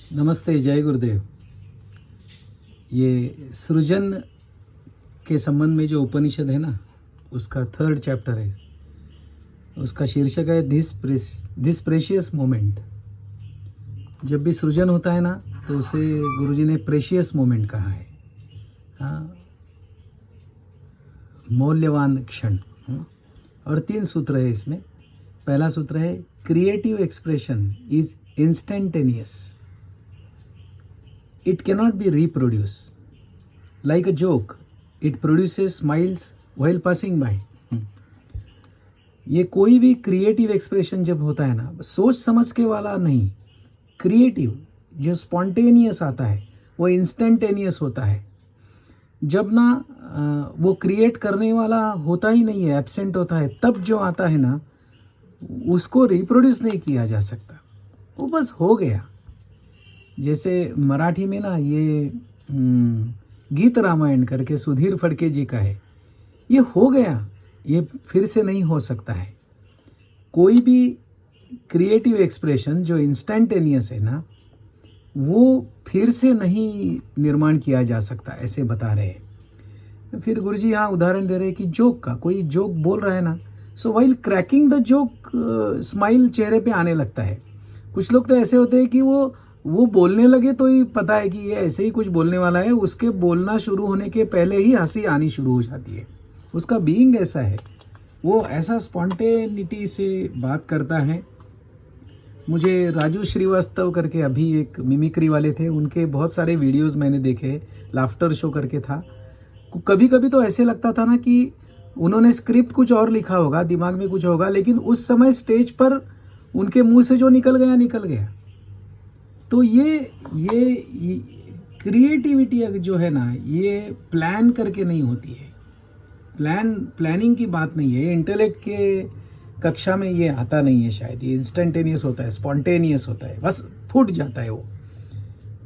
नमस्ते, जय गुरुदेव। ये सृजन के संबंध में जो उपनिषद है ना, उसका 3rd चैप्टर है। उसका शीर्षक है दिस प्रेशियस मोमेंट। जब भी सृजन होता है ना, तो उसे गुरुजी ने प्रेशियस मोमेंट कहा है। हाँ, मौल्यवान क्षण। और 3 सूत्र है इसमें। पहला सूत्र है creative expression is instantaneous, it cannot be reproduced. Like a joke, it produces smiles while passing by. ये कोई भी क्रिएटिव एक्सप्रेशन जब होता है ना, सोच समझ के वाला नहीं, क्रिएटिव जो स्पॉन्टेनियस आता है वो इंस्टेंटेनियस होता है। जब ना वो क्रिएट करने वाला होता ही नहीं है, एब्सेंट होता है, तब जो आता है ना उसको रिप्रोड्यूस नहीं किया जा सकता, वो बस हो गया। जैसे मराठी में ना ये गीत रामायण करके सुधीर फड़के जी का है, ये हो गया, ये फिर से नहीं हो सकता है। कोई भी क्रिएटिव एक्सप्रेशन जो इंस्टेंटेनियस है ना, वो फिर से नहीं निर्माण किया जा सकता, ऐसे बता रहे हैं। फिर गुरुजी यहाँ उदाहरण दे रहे हैं कि जोक का, कोई जोक बोल रहा है ना, so while cracking the joke smile चेहरे पे आने लगता है। कुछ लोग तो ऐसे होते हैं कि वो बोलने लगे तो ही पता है कि ये ऐसे ही कुछ बोलने वाला है, उसके बोलना शुरू होने के पहले ही हंसी आनी शुरू हो जाती है। उसका बीइंग ऐसा है, वो ऐसा स्पॉन्टेनिटी से बात करता है। मुझे राजू श्रीवास्तव करके अभी एक मिमिक्री वाले थे, उनके बहुत सारे वीडियोस मैंने देखे, लाफ्टर शो करके था। कभी कभी तो ऐसे लगता था ना कि उन्होंने स्क्रिप्ट कुछ और लिखा होगा, दिमाग में कुछ होगा, लेकिन उस समय स्टेज पर उनके मुंह से जो निकल गया। तो ये क्रिएटिविटी जो है ना, ये प्लान करके नहीं होती है। प्लानिंग की बात नहीं है, इंटेलेक्ट के कक्षा में ये आता नहीं है शायद। ये इंस्टेंटेनियस होता है, स्पॉन्टेनियस होता है, बस फूट जाता है वो।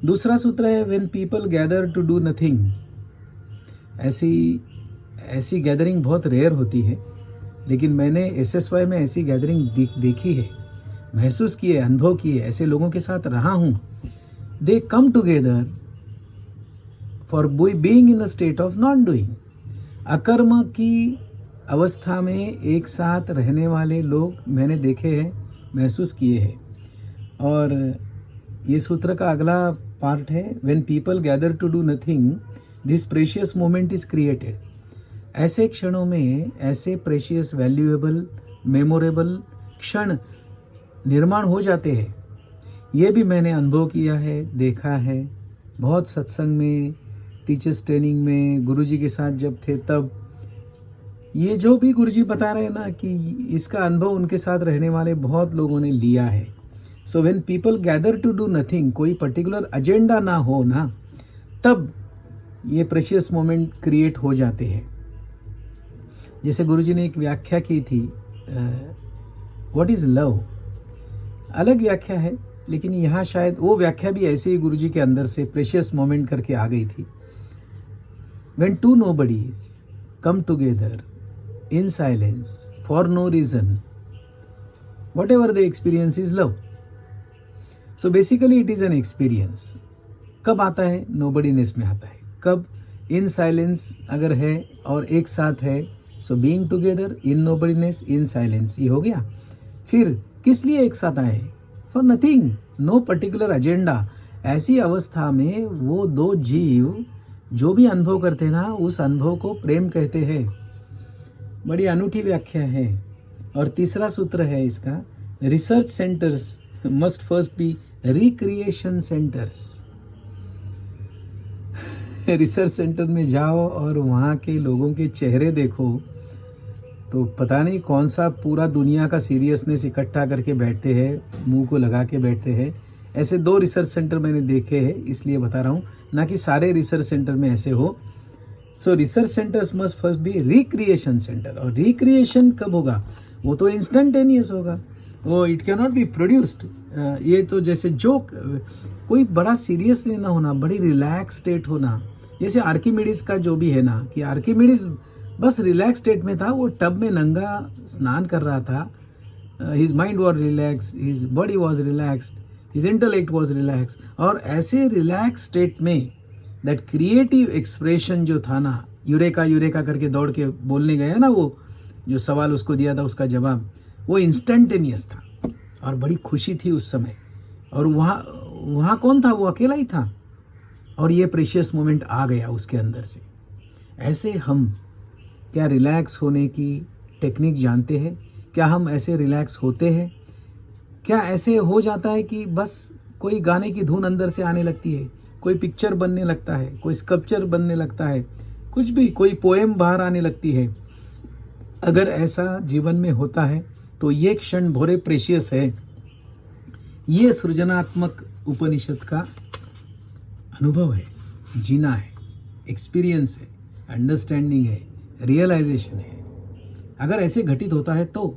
दूसरा सूत्र है when people gather to do nothing. ऐसी गैदरिंग बहुत रेयर होती है, लेकिन मैंने SSY में ऐसी गैदरिंग देखी है, महसूस किए, अनुभव किए, ऐसे लोगों के साथ रहा हूँ। They come together for being in the state of not doing. अकर्म की अवस्था में एक साथ रहने वाले लोग मैंने देखे हैं, महसूस किए हैं। और ये सूत्र का अगला पार्ट है when people gather to do nothing this precious moment is created. ऐसे क्षणों में ऐसे प्रेशियस, वैल्यूएबल, मेमोरेबल क्षण निर्माण हो जाते हैं। ये भी मैंने अनुभव किया है, देखा है, बहुत सत्संग में, टीचर्स ट्रेनिंग में, गुरुजी के साथ जब थे तब। ये जो भी गुरुजी बता रहे हैं ना, कि इसका अनुभव उनके साथ रहने वाले बहुत लोगों ने लिया है। So when people gather to do nothing, कोई पर्टिकुलर एजेंडा ना हो ना, तब ये प्रेशियस मोमेंट क्रिएट हो जाते हैं। जैसे गुरुजी ने एक व्याख्या की थी, व्हाट इज लव। अलग व्याख्या है, लेकिन यहाँ शायद वो व्याख्या भी ऐसे ही गुरुजी के अंदर से प्रेशियस मोमेंट करके आ गई थी। When two nobodies come together in silence for no reason, whatever they experience is love. So basically it is an experience. कब आता है? नोबडीनेस में आता है। कब? इन साइलेंस अगर है और एक साथ है, so being together in nobodyness in silence, ये हो गया। फिर किस लिए एक साथ आए? For nothing, no particular agenda. ऐसी अवस्था में वो दो जीव जो भी अनुभव करते हैं ना, उस अनुभव को प्रेम कहते हैं। बड़ी अनूठी व्याख्या है। और तीसरा सूत्र है इसका, research centres must first be recreation centres. Research centre में जाओ और वहाँ के लोगों के चेहरे देखो, तो पता नहीं कौन सा पूरा दुनिया का सीरियसनेस इकट्ठा करके बैठते हैं, मुंह को लगा के बैठते हैं। ऐसे 2 रिसर्च सेंटर मैंने देखे हैं, इसलिए बता रहा हूँ, ना कि सारे रिसर्च सेंटर में ऐसे हो। So research centres must first be recreation centre. और रिक्रिएशन कब होगा? वो तो इंस्टेंटेनियस होगा, वो it can not be produced. ये तो जैसे जोक, कोई बड़ा सीरियस लेना होना, बड़ी रिलैक्स स्टेट होना। जैसे आर्किमिडीज का जो भी है ना, कि आर्किमिडीज बस रिलैक्स स्टेट में था, वो टब में नंगा स्नान कर रहा था, his mind was relax, his body was relaxed, his intellect was relax. और ऐसे रिलैक्स स्टेट में दैट क्रिएटिव एक्सप्रेशन जो था ना, यूरेका यूरेका करके दौड़ के बोलने गया ना, वो जो सवाल उसको दिया था उसका जवाब, वो इंस्टेंटेनियस था और बड़ी खुशी थी उस समय। और वहाँ कौन था? वो अकेला ही था और ये प्रेशियस मोमेंट आ गया उसके अंदर से। ऐसे हम क्या रिलैक्स होने की टेक्निक जानते हैं? क्या हम ऐसे रिलैक्स होते हैं? क्या ऐसे हो जाता है कि बस कोई गाने की धुन अंदर से आने लगती है, कोई पिक्चर बनने लगता है, कोई स्कल्पचर बनने लगता है, कुछ भी, कोई पोएम बाहर आने लगती है? अगर ऐसा जीवन में होता है तो ये क्षण भोरे प्रेशियस है। ये सृजनात्मक उपनिषद का अनुभव है, जीना है, एक्सपीरियंस है, अंडरस्टैंडिंग है, रियलाइजेशन है। अगर ऐसे घटित होता है तो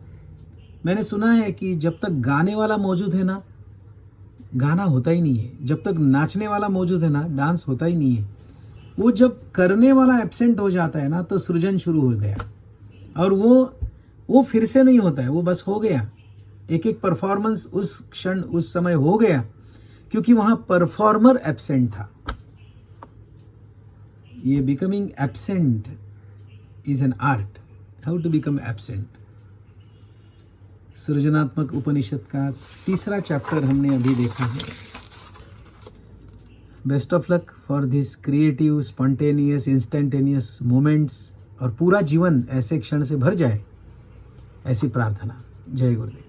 मैंने सुना है कि जब तक गाने वाला मौजूद है ना, गाना होता ही नहीं है। जब तक नाचने वाला मौजूद है ना, डांस होता ही नहीं है। वो जब करने वाला एब्सेंट हो जाता है ना, तो सृजन शुरू हो गया। और वो फिर से नहीं होता है, वो बस हो गया। एक एक परफॉर्मेंस उस क्षण उस समय हो गया, क्योंकि वहां परफॉर्मर एब्सेंट था। ये becoming absent is an art. How to become absent. सृजनात्मक उपनिषद का तीसरा चैप्टर हमने अभी देखा है। Best of luck for this creative, spontaneous, instantaneous moments, और पूरा जीवन ऐसे क्षण से भर जाए, ऐसी प्रार्थना। जय गुरुदेव।